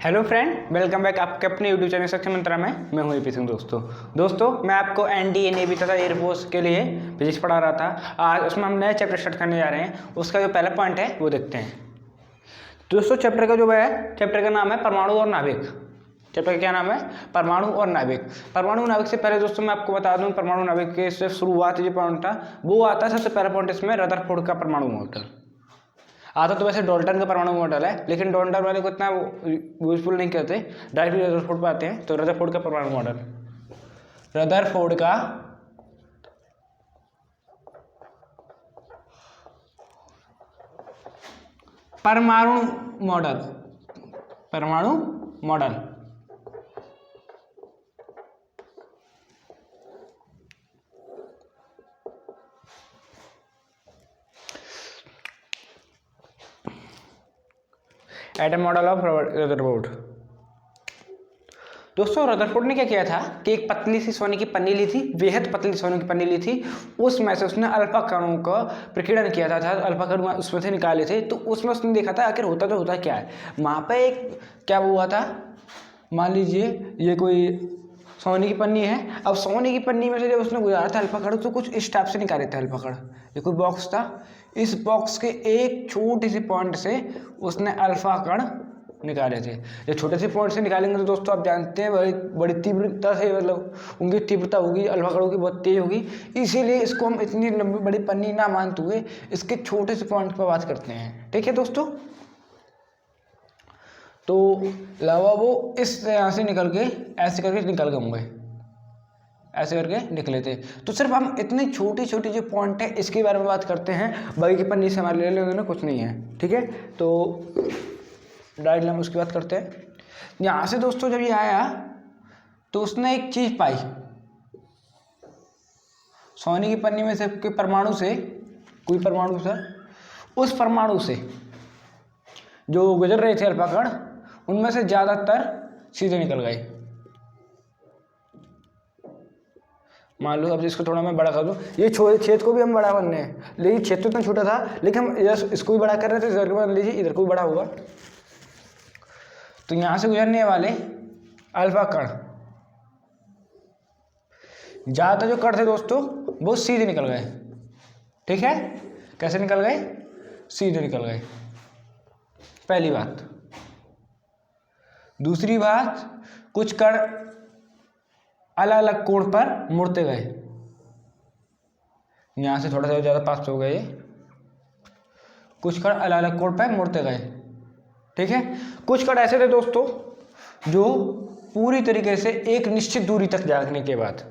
Hello friend, welcome back आपके अपने YouTube channel सक्षम मंत्रा में। मैं हूँ एपी सिंह। दोस्तों मैं आपको एनडीए नेवी तथा एयरफोर्स के लिए फिजिक्स पढ़ा रहा था। आज उसमें हम नए चैप्टर स्टार्ट करने जा रहे हैं। उसका जो पहला पॉइंट है वो देखते हैं। दोस्तों चैप्टर का जो है, चैप्टर का नाम है परमाणु और नाभिक। चैप्टर का क्या नाम है? परमाणु और नाभिक। परमाणु नाभिक से पहले दोस्तों मैं आपको बता दूं, परमाणु नाभिक के से शुरुआत जो पॉइंट था वो आता है, सबसे पहला पॉइंट इसमें रदरफोर्ड का परमाणु मॉडल आता। तो वैसे डाल्टन का परमाणु मॉडल है, लेकिन डाल्टन वाले को इतना यूजफुल नहीं करते, डायरेक्टली रदरफोर्ड पे आते हैं। तो रदरफोर्ड का परमाणु मॉडल, रदरफोर्ड का परमाणु मॉडल, परमाणु model. Atom model of Rutherford. दोस्तों रदरफोर्ड ने क्या किया था कि एक पतली सी सोने की पन्नी ली थी, बेहद पतली सोने की पन्नी ली थी। उसमें से उसने अल्फा कणों का प्रकीर्णन किया था, अल्फा कण उसमें से निकाले थे। तो उसमें उसने देखा था आखिर होता क्या है। वहाँ पे एक क्या हुआ था, मान लीजिए ये कोई सोने की पन्नी है। अब सोने की पन्नी में से जब उसने गुजारा था अल्फा कण, तो कुछ इस टाइप से निकाले थे अल्फा कण। ये कोई बॉक्स था, इस बॉक्स के एक छोटे से पॉइंट से उसने अल्फा कण निकाले थे। जब छोटे से पॉइंट से निकालेंगे तो दोस्तों आप जानते हैं बड़ी तीव्रता से, मतलब उनकी तीव्रता होगी अल्फा कणों की बहुत तेज होगी। इसीलिए इसको हम इतनी लंबी बड़ी पन्नी ना मानते हुए इसके छोटे से पॉइंट पर बात करते हैं। ठीक है दोस्तों, तो लावा वो इस यहाँ से निकल के ऐसे करके निकल गए होंगे, ऐसे करके निकले थे। तो सिर्फ हम इतनी छोटी छोटी जो पॉइंट है इसके बारे में बात करते हैं, बाकी की पन्नी से हमारे ले लेंगे कुछ नहीं है। ठीक है, तो डायरेक्ट हम उसकी बात करते हैं। यहाँ से दोस्तों जब ये आया तो उसने एक चीज पाई, सोने की पन्नी में से कोई परमाणु से, कोई परमाणु से, उस परमाणु से जो गुजर रहे थे अल्फा कण, उनमें से ज्यादातर सीधे निकल गए। मान लो अब इसको थोड़ा मैं बड़ा कर दूं, ये छेद को भी हम बड़ा करने हैं, लेकिन छेद तो इतना छोटा था, लेकिन हम इसको भी बड़ा कर रहे थे। इधर मान लीजिए इधर को भी बड़ा होगा। तो यहां से गुजरने वाले अल्फा कण, ज्यादातर जो कण थे दोस्तों वो सीधे निकल गए। ठीक है, कैसे निकल गए? सीधे निकल गए, पहली बात। दूसरी बात, कुछ कण अलग अलग कोण पर मुड़ते गए। यहां से थोड़ा सा ज्यादा पास हो गए, कुछ कण अलग अलग कोण पर मुड़ते गए। ठीक है, कुछ कण ऐसे थे दोस्तों जो पूरी तरीके से एक निश्चित दूरी तक जाने के बाद,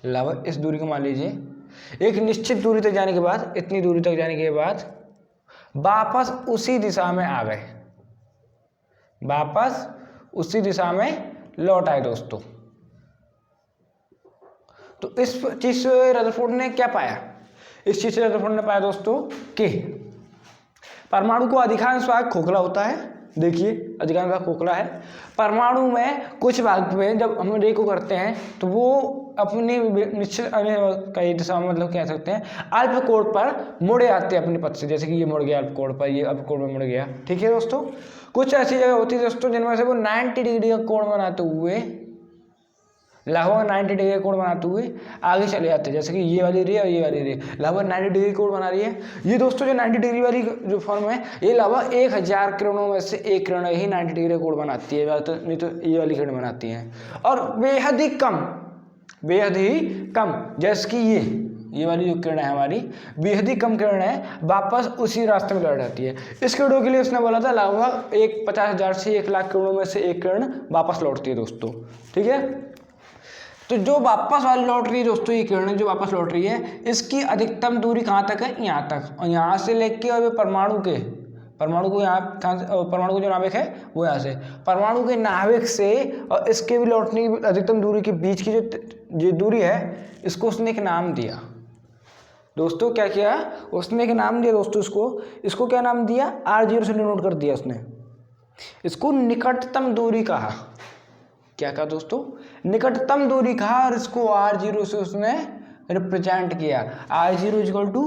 लगभग इस दूरी को मान लीजिए, एक निश्चित दूरी तक जाने के बाद, इतनी दूरी तक जाने के बाद वापस उसी दिशा में आ गए, वापस उसी दिशा में लौट आए दोस्तों। तो इस चीज से रदरफोर्ड ने क्या पाया? इस चीज से रदरफोर्ड ने पाया दोस्तों कि परमाणु को अधिकांश भाग खोखला होता है। देखिए अधिकांश भाग खोखला है। परमाणु में कुछ भाग में जब हम रे को करते हैं तो वो अपनी निश्चित कई दिशा में, मतलब कह सकते हैं अल्प कोण पर मुड़े आते हैं अपने पथ से। जैसे कि ये मुड़ गया अल्प कोण पर, ये अल्प कोण में मुड़ गया। ठीक है दोस्तों, कुछ ऐसी जगह होती है दोस्तों जिनमें से वो 90 डिग्री का कोण बनाते हुए, लगभग 90 डिग्री का कोण बनाते हुए आगे चले जाते हैं। जैसे कि ये वाली रे और ये वाली रे लगभग 90 डिग्री कोण बना रही है। ये दोस्तों जो 90 डिग्री वाली जो फॉर्म है, ये लगभग 1000 किरणों में से एक किरण ही 90 डिग्री कोण बनाती है, नहीं तो ये वाली किरण बनाती है। और बेहद ही कम, बेहद ही कम, जैसे कि ये वाली जो किरण है हमारी, बेहद ही कम किरण है, वापस उसी रास्ते में लौट जाती है। इस किरणों के लिए उसने बोला था लगभग 50,000 से 1,00,000 किरणों में से एक किरण वापस लौटती है दोस्तों। ठीक है, तो जो वापस वाली लौट रही है दोस्तों, ये किरण जो वापस लौट रही है, इसकी अधिकतम दूरी कहाँ तक है? यहाँ तक। और यहाँ से लेके और परमाणु को यहाँ कहाँ से, परमाणु को जो नाभिक है वो यहाँ से, परमाणु के नाभिक से और इसके भी लौटने की अधिकतम दूरी के बीच की जो दूरी है, इसको उसने एक नाम दिया दोस्तों। क्या किया? उसने एक नाम दिया दोस्तों, इसको क्या नाम दिया? R0 से डिनोट कर दिया उसने। इसको निकटतम दूरी कहा। क्या कहा दोस्तों? निकटतम दूरी कहा, और इसको R0 से उसने रिप्रेजेंट किया। R0 इक्वल टू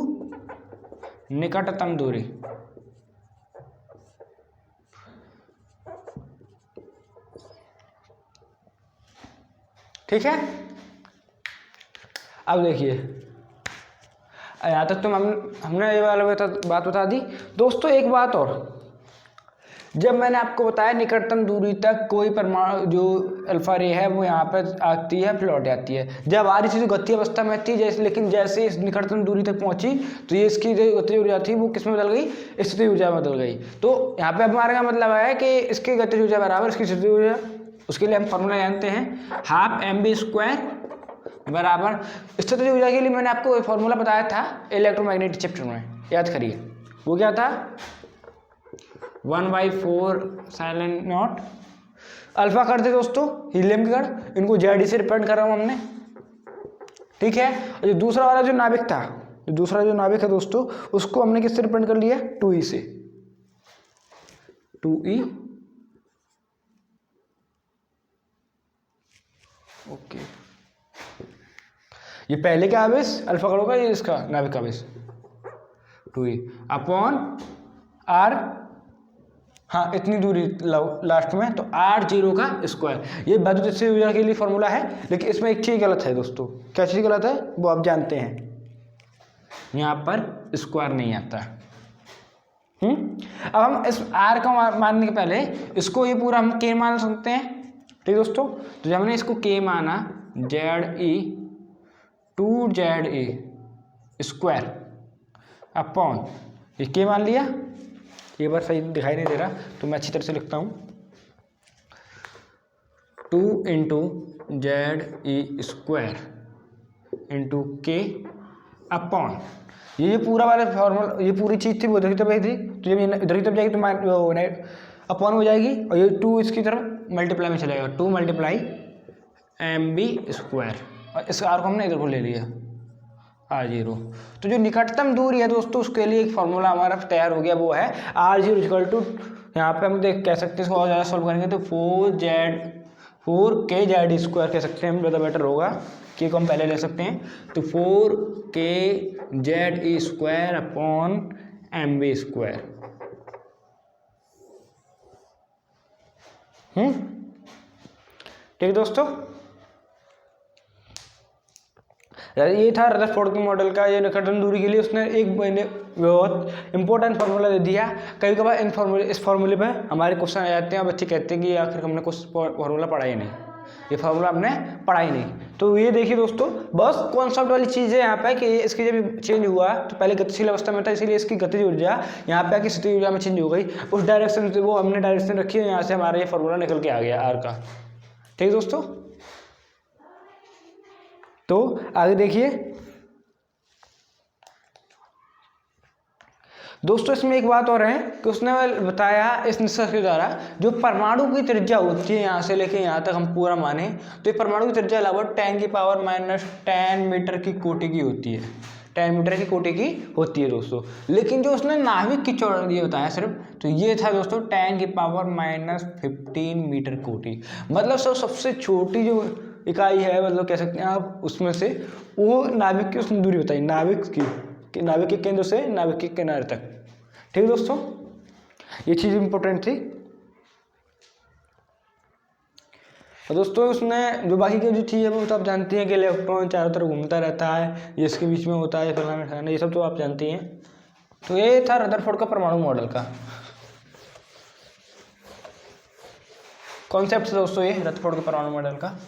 निकटतम दूरी। ठीक है, अब देखिए यहाँ तक तो हमने ये वाला बात बता दी। दोस्तों एक बात और, जब मैंने आपको बताया निकटतम दूरी तक कोई परमाणु जो अल्फा रे है वो यहाँ पर आती है, फिर लौट जाती है। जब आ रही थी तो गति अवस्था में थी, जैसे लेकिन जैसे इस निकटतम दूरी तक पहुंची तो ये इसकी जो गतिज ऊर्जा थी वो किस में बदल गई, स्थितिज ऊर्जा में बदल गई। तो यहाँ पे हमारे का मतलब है कि इसकी गतिज ऊर्जा बराबर इसकी स्थितिज ऊर्जा। उसके लिए हम फॉर्मूला जानते हैं, हाफ mv² बराबर, स्थितिज ऊर्जा के लिए मैंने आपको फॉर्मूला बताया था इलेक्ट्रोमैग्नेटिक चैप्टर में, याद करिए वो क्या था, 1/4 साइलेंट नॉट अल्फा कर दे दोस्तों हीलियम के कण, इनको जेड से रिप्रेजेंट कर रहा हूँ हमने, ठीक है। और जो दूसरा वाला जो नाभिक था, दूसरा जो नाभिक है दोस्तों, उसको हमने किससे रिप्रेजेंट कर लिया, 2e से, 2e ओके। ये पहले का आवेश अल्फा कणों का, ये इसका नाभिक का आवेश 2e अपॉन r, हाँ इतनी दूरी लास्ट में, तो r0 का स्क्वायर। ये विद्युत स्थितिज ऊर्जा के लिए फॉर्मूला है, लेकिन इसमें एक चीज़ गलत है दोस्तों। क्या चीज़ गलत है वो आप जानते हैं, यहाँ पर स्क्वायर नहीं आता। अब हम इस r का मानने के पहले इसको ये पूरा हम k मान सकते हैं, ठीक दोस्तों। तो जब हमने इसको k माना, ZE 2ZE स्क्वायर अपॉन ये k मान लिया, एक बार सही दिखाई नहीं दे रहा तो मैं अच्छी तरह से लिखता हूँ, 2 × ZE square into k upon ये पूरा वाला फॉर्मूला, ये पूरी चीज़ थी वो इधर की तरफ थी, तो जब इधर की तरफ जाएगी तो अपॉन हो जाएगी, और ये 2 इसकी तरफ मल्टीप्लाई में चलेगा, 2 × mv², और इस r को हमने इधर को ले लिया r0। तो जो निकटतम दूरी है दोस्तों उसके लिए एक फॉर्मूला हमारा तैयार हो गया, वो है r0 = यहाँ पे हम देख कह सकते हैं, इसको और ज़्यादा सॉल्व करेंगे तो 4kz² कह सकते हैं हम, ज़्यादा बेटर होगा, k को हम पहले ले सकते हैं, तो 4kze² अपॉन mv²। ठीक दोस्तों, ये था रदरफोर्ड के मॉडल का, ये निकटतम दूरी के लिए उसने एक बहुत इंपॉर्टेंट फार्मूला दे दिया। कई कभार इस फार्मूले पे हमारे क्वेश्चन आ जाते हैं, बच्चे कहते हैं कि आखिर हमने कुछ फार्मूला पढ़ा ही नहीं, ये फार्मूला हमने पढ़ा ही नहीं। तो ये देखिए दोस्तों, बस कॉन्सेप्ट वाली चीज़ है यहाँ पे कि इसकी जब चेंज हुआ तो पहले गतिशील अवस्था में था, इसीलिए इसकी गतिज ऊर्जा यहाँ पे आके स्थितिज ऊर्जा में चेंज हो गई, उस डायरेक्शन से वो हमने डायरेक्शन रखी है, यहाँ से हमारा ये फार्मूला निकल के आ गया आर का। ठीक दोस्तों, तो आगे देखिए दोस्तों, इसमें एक बात और है कि उसने बताया इस निष्कर्ष के द्वारा, जो परमाणु की त्रिज्या होती है यहाँ से लेके यहाँ तक हम पूरा माने तो ये परमाणु की त्रिज्या लगभग 10⁻⁻10 मीटर की कोटि की होती है, 10 मीटर की कोटि की होती है दोस्तों। लेकिन जो उसने नाभिक की चौड़ाई ये बताया सिर्फ, तो ये था दोस्तों 10⁻⁻15 मीटर कोटि, मतलब सबसे छोटी जो इकाई है, मतलब कह सकते हैं आप, उसमें से वो नाभिक की उसने दूरी बताई, नाभिक के केंद्र से नाभिक के किनारे तक। ठीक है दोस्तों, ये चीज़ इंपॉर्टेंट थी। और दोस्तों उसने जो बाकी की जो चीज़ है वो तो आप जानती हैं कि इलेक्ट्रॉन चारों तरफ घूमता रहता है, ये इसके बीच में होता है, फलाना ठिकाना, ये सब तो आप जानती हैं। तो ये था रदरफोर्ड का परमाणु मॉडल का कॉन्सेप्ट दोस्तों, ये रदरफोर्ड के परमाणु मॉडल का।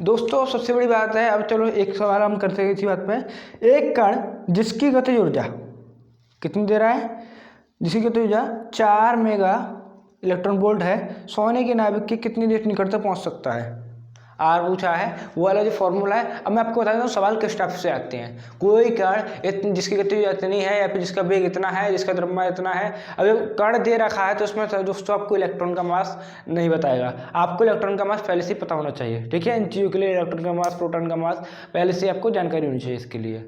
दोस्तों सबसे बड़ी बात है, अब चलो एक सवाल हम करते हैं इसी बात पे, एक कण जिसकी गतिज ऊर्जा कितनी दे रहा है, जिसकी गतिज ऊर्जा 4 मेगा इलेक्ट्रॉन वोल्ट है, सोने के नाभिक की कितनी देर निकट तक पहुंच सकता है, आर पूछा है, वो वाला जो फॉर्मूला है। अब मैं आपको बता देता हूँ सवाल किस टाइप से आते हैं। कोई कण जिसकी गति इतनी है, या फिर जिसका वेग इतना है, जिसका द्रव्यमान इतना है, अगर कण दे रखा है तो उसमें दोस्तों आपको इलेक्ट्रॉन का मास नहीं बताएगा, आपको इलेक्ट्रॉन का मास पहले से पता होना चाहिए। ठीक है, इन चीज़ों के लिए इलेक्ट्रॉन का मास, प्रोटॉन का मास पहले से आपको जानकारी होनी चाहिए इसके लिए।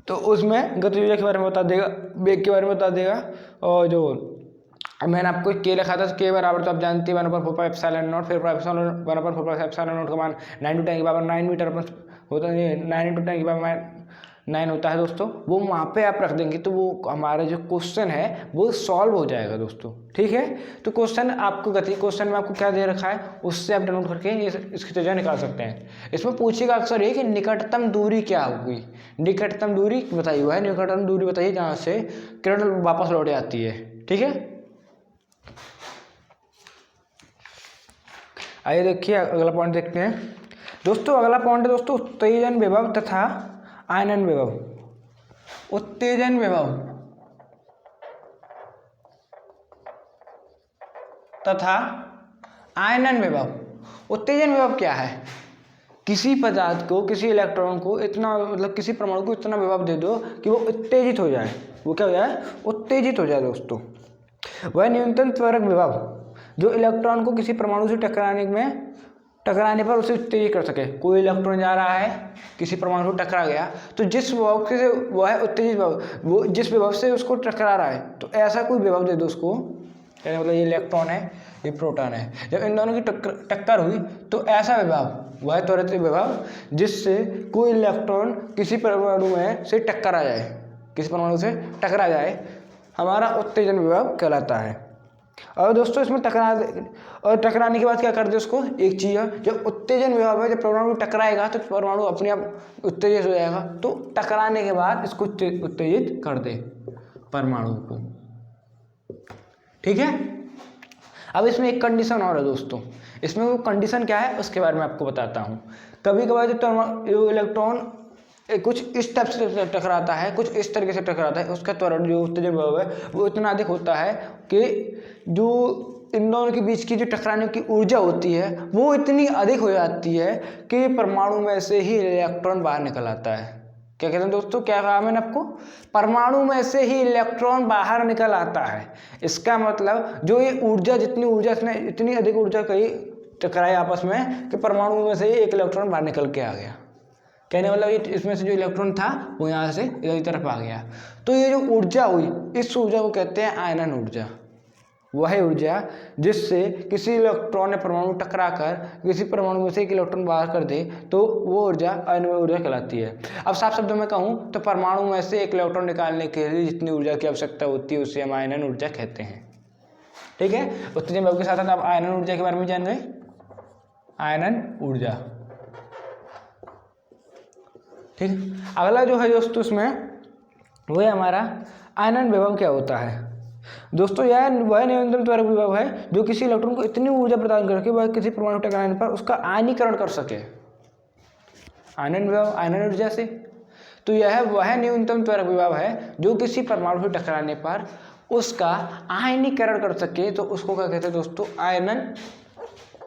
तो उसमें गति ऊर्जा के बारे में बता देगा, वेग के बारे में बता देगा, और जो अब मैंने आपको के लिखा था, के बराबर तो आप जानते हैं 1/4πε0, फिर 1/4πε0 का मान 9 × 10⁻9 मीटर होता है, 9 × 10⁻9 होता है दोस्तों। वो वहाँ पे आप रख देंगे तो वो हमारा जो क्वेश्चन है वो सॉल्व हो जाएगा दोस्तों, ठीक है। तो क्वेश्चन आपको गति क्वेश्चन में आपको क्या दे रखा है उससे आप डाउनलोड करके इसकी त्रिज्या निकाल सकते हैं। इसमें पूछेगा अक्सर ये कि निकटतम दूरी क्या होगी, निकटतम दूरी बताई हुआ है, निकटतम दूरी बताइए जहाँ से किरण वापस लौट आती है, ठीक है। आइए देखिए अगला पॉइंट देखते हैं दोस्तों। अगला पॉइंट है दोस्तों उत्तेजन विभव तथा आयनन विभव। उत्तेजन विभव तथा आयनन विभव। उत्तेजन विभव क्या है? किसी पदार्थ को, किसी इलेक्ट्रॉन को इतना, मतलब किसी परमाणु को इतना विभव दे दो कि वो उत्तेजित हो जाए। वो क्या हो जाए? उत्तेजित हो जाए दोस्तों। वह न्यूनतम त्वरक विभव जो इलेक्ट्रॉन को किसी परमाणु से टकराने पर उसे उत्तेजित कर सके। कोई इलेक्ट्रॉन जा रहा है किसी परमाणु से टकरा गया, तो जिस विभव से वो है उत्तेजित विभव, वो जिस विभव से उसको टकरा रहा है, तो ऐसा कोई विभव दे दो उसको। मतलब ये इलेक्ट्रॉन है, ये प्रोटॉन है, जब इन दोनों की टक्कर हुई तो ऐसा विभव, वह त्वरित विभव जिससे कोई इलेक्ट्रॉन किसी परमाणु में से टक्कर जाए, किसी परमाणु से टकरा जाए, हमारा उत्तेजन विभव कहलाता है। और दोस्तों इसमें टकराने के बाद क्या कर दे उसको, एक चीज़ है जब उत्तेजन विभव है, जब परमाणु टकराएगा तो परमाणु अपने आप उत्तेजित हो जाएगा, तो टकराने के बाद इसको उत्तेजित कर दे परमाणु को, ठीक है। अब इसमें एक कंडीशन और है दोस्तों। इसमें वो कंडीशन क्या है उसके बारे में आपको बताता हूँ। कभी कभार जो इलेक्ट्रॉन कुछ इस टाइप से टकराता है, कुछ इस तरीके से टकराता है, उसका त्वरण जो उत्तेजन विभव है वो इतना अधिक होता है कि जो इन दोनों के बीच की जो टकराने की ऊर्जा होती है वो इतनी अधिक हो जाती है कि परमाणु में से ही इलेक्ट्रॉन बाहर निकल आता है। क्या कहते हैं दोस्तों, क्या कहा मैंने आपको? परमाणु में से ही इलेक्ट्रॉन बाहर निकल आता है। इसका मतलब जो ये ऊर्जा, जितनी ऊर्जा इसने, इतनी अधिक ऊर्जा कहीं टकराई आपस में कि परमाणु में से ही एक इलेक्ट्रॉन बाहर निकल के आ गया। कहने मतलब ये इसमें से जो इलेक्ट्रॉन था वो यहाँ से इधर की तरफ आ गया। तो ये जो ऊर्जा हुई, इस ऊर्जा को कहते हैं आयनन ऊर्जा। वह ऊर्जा जिससे किसी इलेक्ट्रॉन या परमाणु टकरा कर किसी परमाणु में से एक इलेक्ट्रॉन बाहर कर दे, तो वो ऊर्जा आयनन ऊर्जा कहलाती है। अब साफ शब्दों में कहूँ तो परमाणु में से एक इलेक्ट्रॉन निकालने के लिए जितनी ऊर्जा की आवश्यकता होती है उसे हम आयनन ऊर्जा कहते हैं, ठीक है। उत्तेजन विभव के साथ साथ आप आयनन ऊर्जा के बारे में जान गए। आयनन ऊर्जा, ठीक। अगला जो है दोस्तों इसमें वो है हमारा आयनन विभव। क्या होता है दोस्तों? यह वह न्यूनतम त्वरक विभव है जो किसी इलेक्ट्रॉन को इतनी ऊर्जा प्रदान करके वह किसी परमाणु टकराने पर उसका आयनीकरण कर सके। आयनन विभव, आयनन ऊर्जा से। तो यह वह न्यूनतम त्वरक विभव है जो किसी परमाणु से टकराने पर उसका आयनीकरण कर सके, तो उसको क्या कहते हैं दोस्तों? आयनन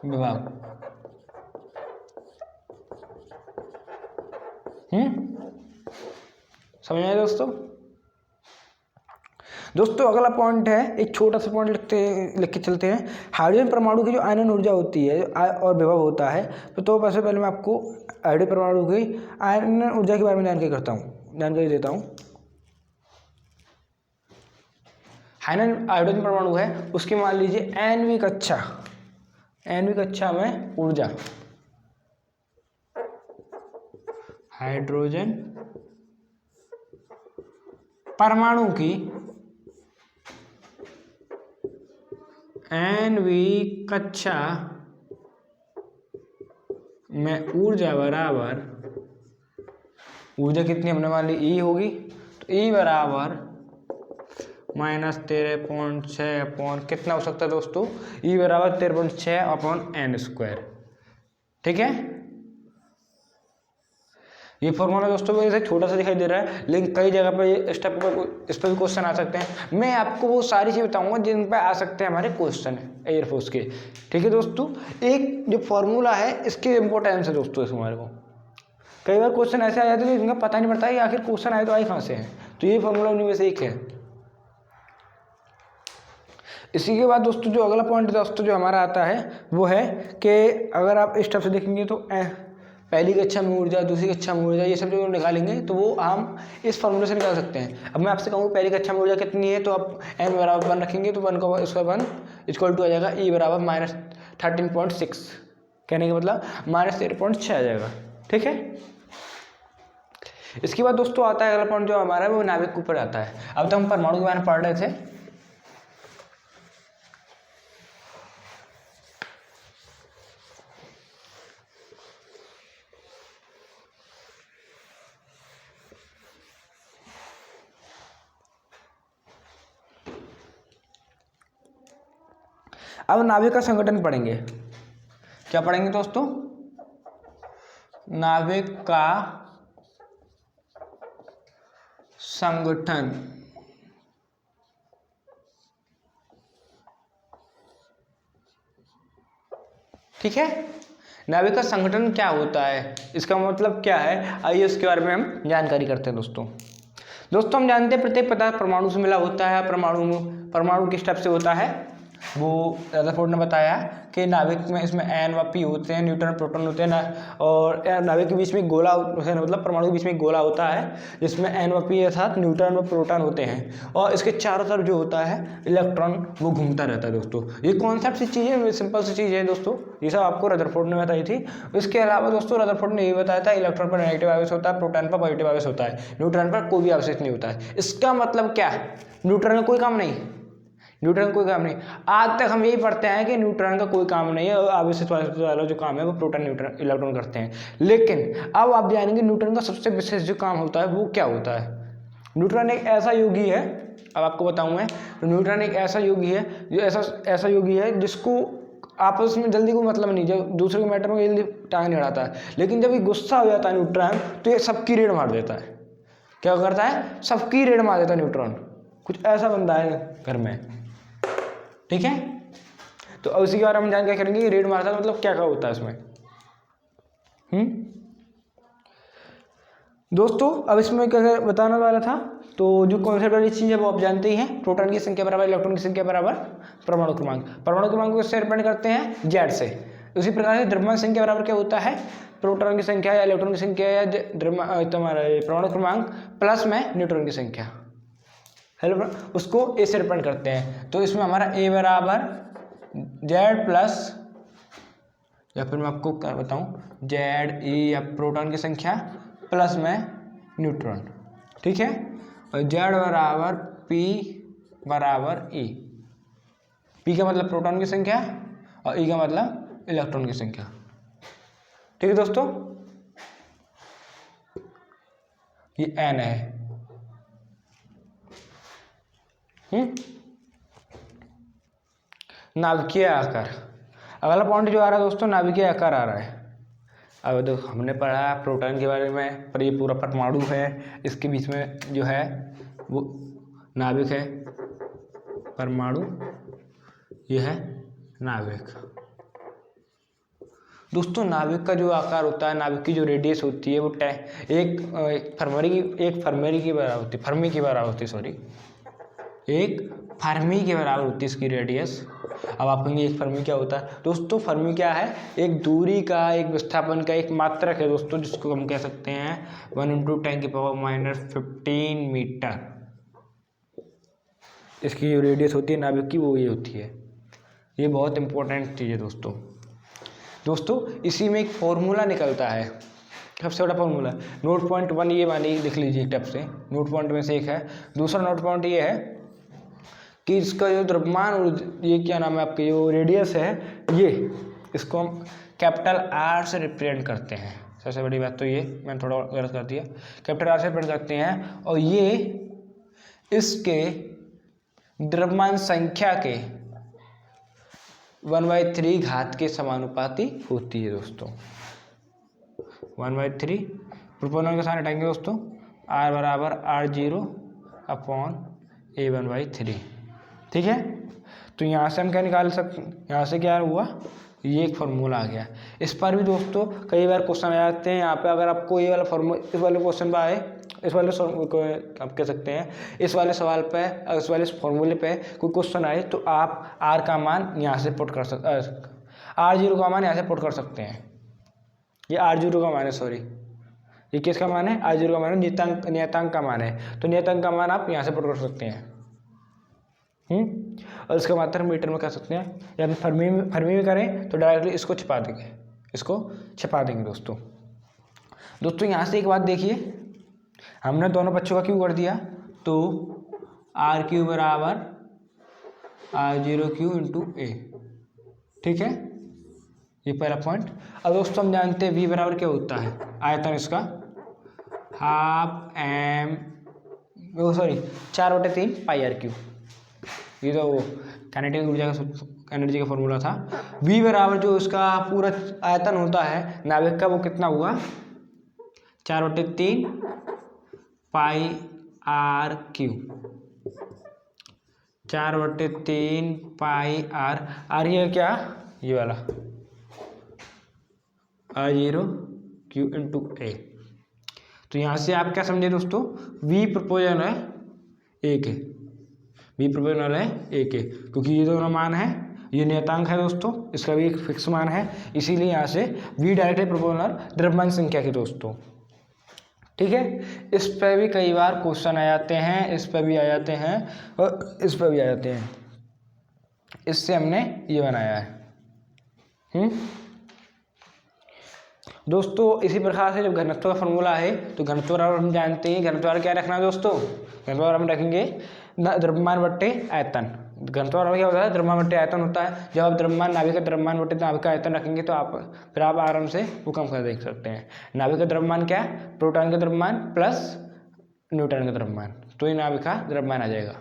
विभव। समझ आए दोस्तों? दोस्तों अगला पॉइंट है, एक छोटा सा पॉइंट लिख के चलते हैं। हाइड्रोजन परमाणु की जो आयनन ऊर्जा होती है और विभव होता है, तो सबसे पहले मैं आपको हाइड्रोजन परमाणु की आयनन ऊर्जा के बारे में जानकारी देता हूँ। हाइड्रोजन परमाणु है, उसकी मान लीजिए nवीं कक्षा में ऊर्जा। हाइड्रोजन परमाणु की nवीं कक्षा में ऊर्जा बराबर, ऊर्जा कितनी हमने मान ली E होगी, तो E बराबर -13.6 अपॉन कितना हो सकता है दोस्तों? E बराबर 13.6 अपॉन n², ठीक है। ये फॉर्मूला दोस्तों वैसे छोटा सा दिखाई दे रहा है, लेकिन कई जगह पर ये स्टेप पर इस पर भी क्वेश्चन आ सकते हैं। मैं आपको वो सारी चीज़ बताऊंगा जिन पर आ सकते हैं हमारे क्वेश्चन एयरफोर्स के, ठीक है दोस्तों। एक जो फॉर्मूला है इसकी इंपॉर्टेंस है दोस्तों, इसमें हमारे को कई बार क्वेश्चन ऐसे आ जाते हैं जिनका पता नहीं पड़ता है आखिर क्वेश्चन आए तो आए कहाँ से हैं, तो ये फॉर्मूला उन्हीं में से एक है। इसी के बाद दोस्तों जो अगला पॉइंट दोस्तों जो हमारा आता है वो है कि अगर आप इस टाइप से देखेंगे तो पहली कक्षा में ऊर्जा, दूसरी कक्षा में ऊर्जा, ये सब जो निकालेंगे तो वो हम इस फॉर्मूले से निकाल सकते हैं। अब मैं आपसे कहूँ पहली कक्षा में ऊर्जा कितनी है, तो आप n बराबर 1 रखेंगे तो 1 का इसका 1 इक्वल टू आ जाएगा E बराबर -13.6, कहने का मतलब -13.6 आ जाएगा। ठीक है, इसके बाद दोस्तों आता है अगला पॉइंट जो हमारा है वो नाभिक के ऊपर आता है। अब तो हम परमाणु के बारे में पढ़ रहे थे। अब नाभिक का संगठन पढ़ेंगे। क्या पढ़ेंगे दोस्तों? नाभिक का संगठन। ठीक है, नाभिक का संगठन क्या होता है, इसका मतलब क्या है, आइए उसके बारे में हम जानकारी करते हैं। दोस्तों हम जानते हैं प्रत्येक पदार्थ परमाणु से मिला होता है। परमाणु किस टाइप से होता है, वो रदरफोर्ड ने बताया कि नाभिक में इसमें N व P होते हैं, न्यूट्रॉन प्रोटॉन होते हैं ना, और नाभिक के बीच में गोला है, मतलब परमाणु के बीच में गोला होता है जिसमें N व P अर्थात न्यूट्रॉन व प्रोटॉन होते हैं, और इसके चारों तरफ जो होता है इलेक्ट्रॉन वो घूमता रहता है। दोस्तों ये कॉन्सेप्ट सी चीज़ है, सिंपल सी चीज़ है दोस्तों, ये सब आपको रदरफोर्ड ने बताई थी। इसके अलावा दोस्तों रदरफोर्ड ने ये बताया था इलेक्ट्रॉन पर नेगेटिव आवेश होता है, प्रोटॉन पर पॉजिटिव आवेश होता है, न्यूट्रॉन पर कोई भी आवेश नहीं होता है। इसका मतलब क्या है, न्यूट्रॉन का कोई काम नहीं, न्यूट्रॉन का कोई काम नहीं। आज तक हम यही पढ़ते हैं कि न्यूट्रॉन का कोई काम नहीं है, आवेश वाला जो काम है वो प्रोटॉन न्यूट्रॉन इलेक्ट्रॉन करते हैं। लेकिन अब आप जानेंगे न्यूट्रॉन का सबसे विशेष जो काम होता है वो क्या होता है। न्यूट्रॉन एक ऐसा योगी है, अब आपको बताऊं मैं, न्यूट्रॉन एक ऐसा योगी है जो ऐसा योगी है जिसको आपस में जल्दी कोई मतलब नहीं, जब दूसरे के मैटर में जल्दी टांग नहीं अड़ाता है, लेकिन जब ये गुस्सा हो जाता है न्यूट्रॉन तो ये सबकी रेड मार देता है। क्या करता है, सबकी रेड मार देता है न्यूट्रॉन। कुछ ऐसा बंदा है घर में, ठीक है। तो अब इसी के बारे में जानकारी करेंगे कि रेड मारता है मतलब क्या क्या होता है इसमें। दोस्तों अब इसमें क्या बताने वाला था, तो जो कॉन्सेप्ट वाली चीज़ है वो आप जानते ही हैं, प्रोटॉन की संख्या बराबर इलेक्ट्रॉन की संख्या बराबर परमाणु क्रमांक। परमाणु क्रमांक को इससे रिप्रेजेंट करते हैं जेड से। उसी प्रकार से द्रव्यमान संख्या बराबर क्या होता है, प्रोटॉन की संख्या या इलेक्ट्रॉन की संख्या या तुम्हारा परमाणु क्रमांक प्लस में न्यूट्रॉन की संख्या, हेलो, उसको ए से रिप्रेजेंट करते हैं। तो इसमें हमारा ए बराबर जेड प्लस, या फिर मैं आपको क्या बताऊं, जेड ई या प्रोटॉन की संख्या प्लस में न्यूट्रॉन, ठीक है। और जेड बराबर पी बराबर ई, पी का मतलब प्रोटॉन की संख्या और ई का मतलब इलेक्ट्रॉन की संख्या, ठीक है दोस्तों। ये एन है। नाभिकीय आकार, अगला पॉइंट जो आ रहा है दोस्तों नाभिकीय आकार आ रहा है। अब देखो हमने पढ़ा प्रोटॉन के बारे में, पर ये पूरा परमाणु है, इसके बीच में जो है वो नाभिक है, परमाणु, ये है नाभिक। दोस्तों नाभिक का जो आकार होता है, नाभिक की जो रेडियस होती है वो एक फर्मी की बराबर होती है, फर्मी के बराबर होती है, सॉरी, एक फर्मी के बराबर होती है इसकी रेडियस। अब आप कहेंगे एक फर्मी क्या होता है, दोस्तों फर्मी क्या है, एक दूरी का, एक विस्थापन का एक मात्रक है दोस्तों, जिसको हम कह सकते हैं 1 × 10⁻⁻15 मीटर। इसकी जो रेडियस होती है नाभिक की वो ये होती है। ये बहुत इंपॉर्टेंट चीज़ है दोस्तों इसी में एक फॉर्मूला निकलता है, सबसे बड़ा फॉर्मूला। नोट पॉइंट 1 ये वाली लिख लीजिए टप से, नोट पॉइंट में से एक है। दूसरा नोट पॉइंट ये है कि इसका जो द्रव्यमान और ये क्या नाम है आपके जो रेडियस है, ये इसको हम कैपिटल आर से रिप्रेजेंट करते हैं। सबसे बड़ी बात तो ये मैंने थोड़ा गलत कर दिया, कैपिटल आर से रिप्रेजेंट करते हैं, और ये इसके द्रव्यमान संख्या के 1/3 घात के समानुपाती होती है दोस्तों। 1/3 प्रोपोनल के साथ हटाएंगे दोस्तों, R बराबर R0/A1/3, ठीक है। तो यहाँ से हम क्या निकाल सकते, यहाँ से क्या हुआ, ये एक फार्मूला आ गया। इस पर भी दोस्तों कई बार क्वेश्चन आ जाते हैं। यहाँ पे अगर आपको ये वाला फार्मूला, इस वाले क्वेश्चन पर आए, इस वाले आप कह सकते हैं इस वाले सवाल पे, इस वाले फार्मूले पे कोई क्वेश्चन आए तो आप R का मान यहाँ से पुट कर सकते, R0 का मान यहाँ से पुट कर सकते हैं, ये R0 का मान है, सॉरी ये किसका मान है, R0 का मान है, नियतांक का मान है। तो नियतांक का मान आप यहाँ से पुट कर सकते हैं। और इसका मात्रा मीटर में कर सकते हैं, या फिर फर्मी में करें तो डायरेक्टली इसको छिपा देंगे, दोस्तों यहाँ से एक बात देखिए, हमने दोनों बच्चों का क्यू कर दिया, तो R3 बराबर R0Q इंटू A, ठीक है, ये पहला पॉइंट। अब दोस्तों हम जानते हैं V बराबर क्या होता है, आयतन इसका 4/3 पाई R क्यू, ये तो वो काइनेटिक ऊर्जा का एनर्जी का फॉर्मूला था। V बराबर जो उसका पूरा आयतन होता है नाभिक का, वो कितना हुआ 4/3 पाई R क्यू, 4/3 पाई R ये क्या, ये वाला R0Q इंटू A। तो यहाँ से आप क्या समझे दोस्तों, V प्रोपोर्शनल है 1 है, V प्रोपोर्शनल है 1 है, क्योंकि ये दोनों मान है, ये नियतांक है दोस्तों, इसका भी एक फिक्स मान है, इसीलिए यहाँ से V डायरेक्टली प्रोपोर्शनल द्रव्यमान संख्या की दोस्तों, ठीक है। इस पर भी कई बार क्वेश्चन आ जाते हैं, इस पर भी आ जाते हैं और इस पर भी आ जाते हैं, इससे हमने ये बनाया है। दोस्तों इसी प्रकार से जब घनत्व का फॉर्मूला है, तो घनत्व हम जानते हैं, घनत्व क्या रखना है दोस्तों, घनत्व हम रखेंगे द्रव्यमान बट्टे आयतन। घनत्व क्या होता है, द्रव्यमान बट्टे आयतन होता है। जब आप द्रव्यमान नाभिक का द्रव्यमान बट्टे नाभिक का आयतन रखेंगे तो फिर आप आराम से वो कम कर देख सकते हैं। नाभिक का द्रव्यमान क्या है, प्रोटॉन का द्रव्यमान प्लस न्यूट्रॉन का द्रव्यमान, तो ये नाभिक का द्रव्यमान आ जाएगा,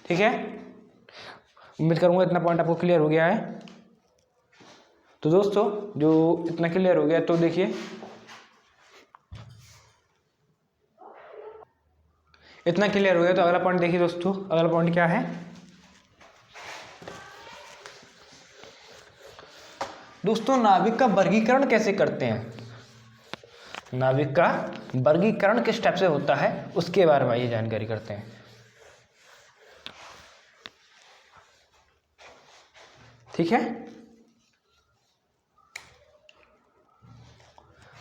ठीक है। उम्मीद करूंगा इतना पॉइंट आपको क्लियर हो गया है। तो दोस्तों जो इतना क्लियर हो गया, तो देखिए इतना क्लियर हो गया, तो अगला पॉइंट देखिए दोस्तों, अगला पॉइंट क्या है दोस्तों, नाभिक का वर्गीकरण कैसे करते हैं, नाभिक का वर्गीकरण किस टाइप से होता है उसके बारे में ये जानकारी करते हैं, ठीक है।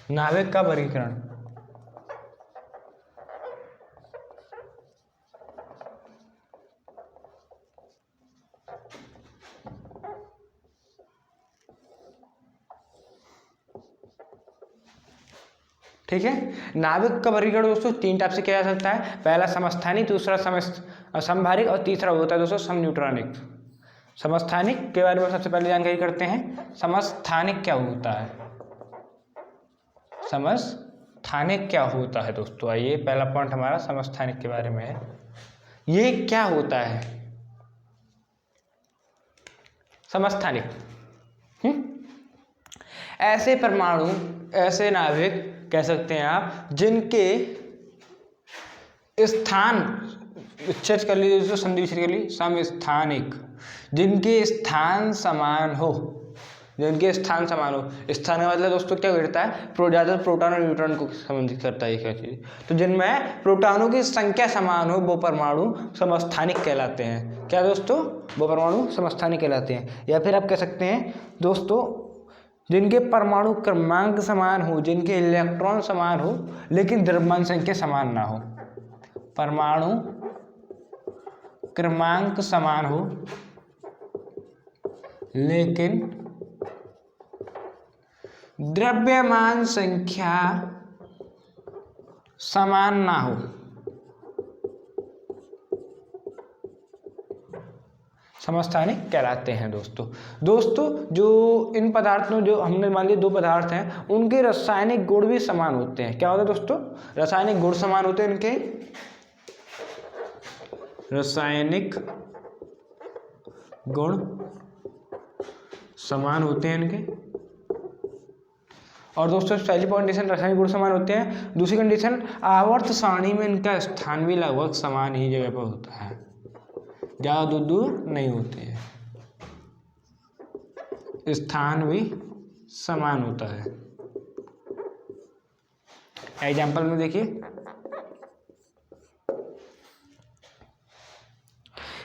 नाभिक का वर्गीकरण, ठीक है। नाभिक का वर्गीकरण दोस्तों 3 टाइप से किया जा सकता है। पहला समस्थानिक, दूसरा समभारिक और तीसरा होता है दोस्तों समन्यूट्रॉनिक। समस्थानिक के बारे में सबसे पहले जानकारी करते हैं। समस्थानिक क्या होता है, समस्थानिक क्या होता है दोस्तों, आइए पहला पॉइंट हमारा समस्थानिक के बारे में है। ये क्या होता है समस्थानिक, ऐसे परमाणु, ऐसे नाभिक कह सकते हैं आप, जिनके स्थान विच्छेद कर लीजिए दोस्तों, संधि विच्छेद कर लीजिए, समस्थानिक, जिनके स्थान समान हो, जिनके स्थान समान हो। स्थान का मतलब दोस्तों क्या करता है, ज़्यादातर प्रोटॉन और न्यूट्रॉन को संबंधित करता है क्या चीज़, तो जिनमें प्रोटॉनों की संख्या समान हो वो परमाणु समस्थानिक कहलाते हैं। क्या दोस्तों, वो परमाणु समस्थानिक कहलाते हैं। या फिर आप कह सकते हैं दोस्तों, जिनके परमाणु क्रमांक समान हो, जिनके इलेक्ट्रॉन समान हो, लेकिन द्रव्यमान संख्या समान ना हो। परमाणु क्रमांक समान हो लेकिन द्रव्यमान संख्या समान ना हो, समस्थानिक कहलाते हैं दोस्तों जो इन पदार्थों, जो हमने मान लिया 2 पदार्थ हैं, उनके रासायनिक गुण भी समान होते हैं। क्या होता है दोस्तों, रासायनिक गुण समान होते हैं, इनके रासायनिक गुण समान होते हैं इनके। और दोस्तों पहली कंडीशन रासायनिक गुण समान होते हैं। दूसरी कंडीशन आवर्त सारणी में इनका स्थान भी लगभग समान ही जगह पर होता है, ज़्यादा दूर नहीं होते हैं, स्थान भी समान होता है। एग्जाम्पल में देखिए,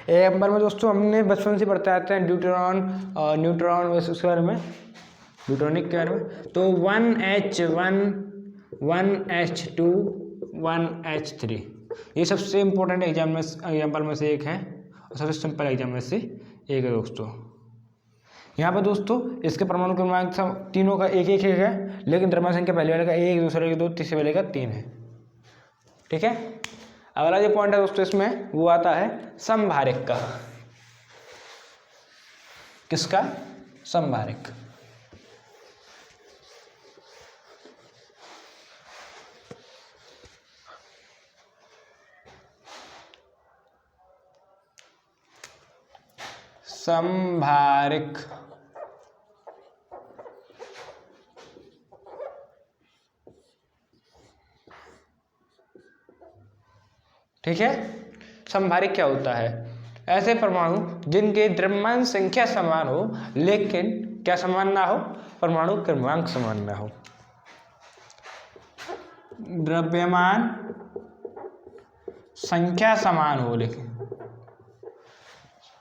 एग्जाम्पल में दोस्तों हमने बचपन से पढ़ते आते हैं ड्यूट्रॉन और न्यूट्रॉन, वैसे उसके बारे में न्यूट्रॉनिक के बारे में। तो 1H1 1H2 1H3 ये सबसे इम्पोर्टेंट एग्जाम्पल में से एक है और सबसे सिंपल एग्जाम में से एक है दोस्तों। यहाँ पर दोस्तों इसके परमाणु क्रमांक सब तीनों का एक एक है, लेकिन द्रव्यमान संख्या पहले वाले का 1, दूसरे का 2, तीसरे वाले का 3 है। ठीक है। अगला जो पॉइंट है दोस्तों इसमें वो आता है समभारिक का। किसका? समभारिक। समभारिक ठीक है। समभारिक क्या होता है? ऐसे परमाणु जिनके द्रव्यमान संख्या समान हो लेकिन क्या समान ना हो? परमाणु क्रमांक समान ना हो। द्रव्यमान संख्या समान हो लेकिन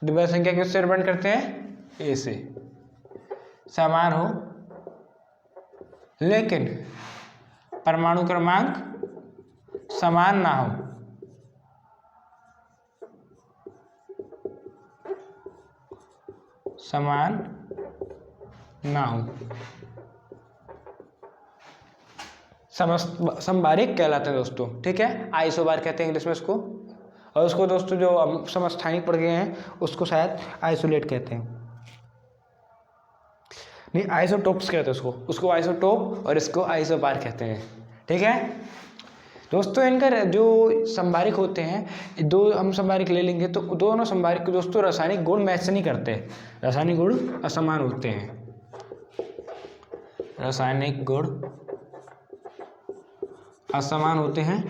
द्रव्यमान संख्या किससे रिप्रेजेंट करते हैं? ए से। समान हो लेकिन परमाणु क्रमांक समान ना हो। समान ना हो समभारिक कहलाते हैं दोस्तों। ठीक है। आइसोबार कहते हैं इंग्लिश में इसको, और उसको दोस्तों जो हम समस्थानिक पढ़ गए हैं उसको शायद आइसोलेट कहते हैं, नहीं आइसोटोप्स कहते हैं उसको आइसोटोप और इसको आइसोबार कहते हैं। ठीक है दोस्तों। इनका जो संभारिक होते हैं, दो हम संभारिक ले लेंगे तो दोनों संभारिक दोस्तों रासायनिक गुण मैच नहीं करते, रासायनिक गुण असमान होते हैं। रासायनिक गुण असमान होते हैं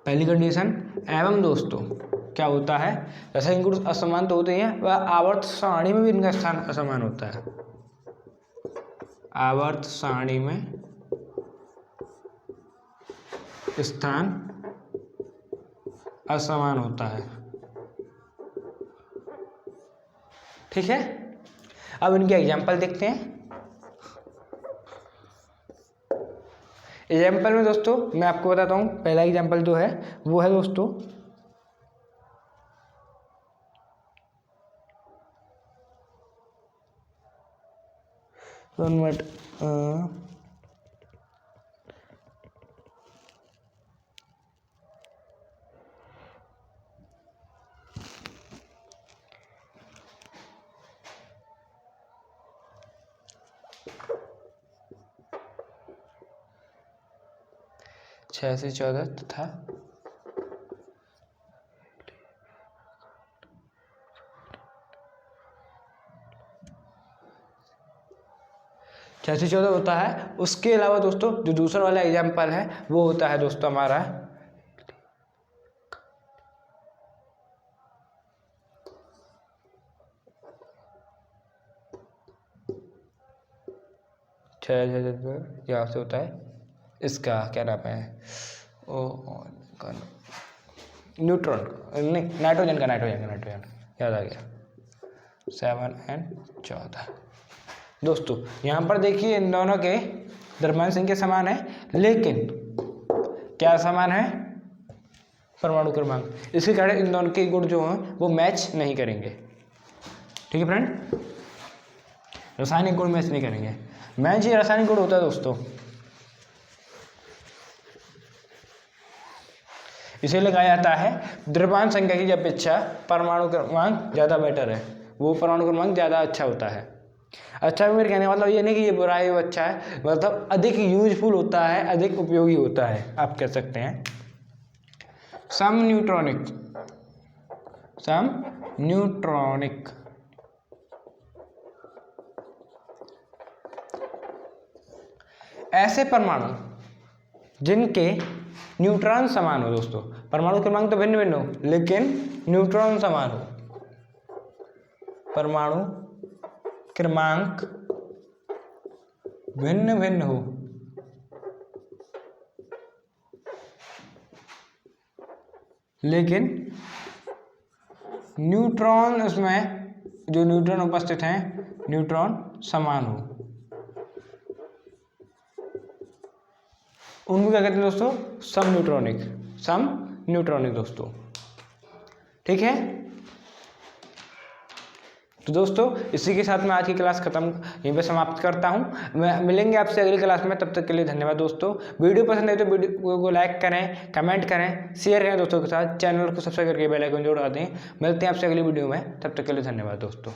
पहली कंडीशन। एवं दोस्तों क्या होता है? रासायनिक गुण असमान तो होते हैं, वह आवर्त सारणी में भी इनका स्थान असमान होता है। आवर्त सारणी में स्थान असमान होता है। ठीक है। अब इनके एग्जाम्पल देखते हैं। एग्जाम्पल में दोस्तों मैं आपको बताता हूँ, पहला एग्जाम्पल जो है वो है दोस्तों छः से 14 तथा 6 से 14 होता है। उसके अलावा दोस्तों जो दूसरा वाला एग्जाम्पल है वो होता है दोस्तों हमारा 6 यहाँ से होता है इसका क्या नाम है न्यूट्रॉन, नहीं नाइट्रोजन का याद आ गया 7 और 14। दोस्तों यहाँ पर देखिए इन दोनों के द्रव्यमान संख्या समान है, लेकिन क्या समान है? परमाणु क्रमांक। इसके कारण इन दोनों के गुण जो हैं वो मैच नहीं करेंगे। ठीक है फ्रेंड, रासायनिक गुण मैच नहीं करेंगे। मैच ही रासायनिक गुण होता है दोस्तों। इसीलिए कहा जाता है द्रव्यमान संख्या की अपेक्षा परमाणु क्रमांक ज़्यादा बेटर है, वो परमाणु क्रमांक ज़्यादा अच्छा होता है। अच्छा मेरे कहने का मतलब ये नहीं कि ये बुरा है वो अच्छा है, मतलब अधिक यूजफुल होता है, अधिक उपयोगी होता है, आप कह सकते हैं। सम न्यूट्रॉनिक ऐसे परमाणु जिनके न्यूट्रॉन समान हो दोस्तों, परमाणु क्रमांक तो भिन्न भिन्न हो लेकिन न्यूट्रॉन समान हो। परमाणु क्रमांक भिन्न भिन्न हो लेकिन न्यूट्रॉन, उसमें जो न्यूट्रॉन उपस्थित हैं न्यूट्रॉन समान हो, उनको क्या कहते हैं दोस्तों? सम न्यूट्रॉनिक दोस्तों। ठीक है, तो दोस्तों इसी के साथ मैं आज की क्लास खत्म यहीं पे समाप्त करता हूँ। मैं मिलेंगे आपसे अगली क्लास में, तब तक के लिए धन्यवाद दोस्तों। वीडियो पसंद है तो वीडियो को लाइक करें, कमेंट करें, शेयर करें दोस्तों के साथ, चैनल को सब्सक्राइब करके बेल आइकन जोड़ दें। मिलते हैं आपसे अगली वीडियो में, तब तक के लिए धन्यवाद दोस्तों।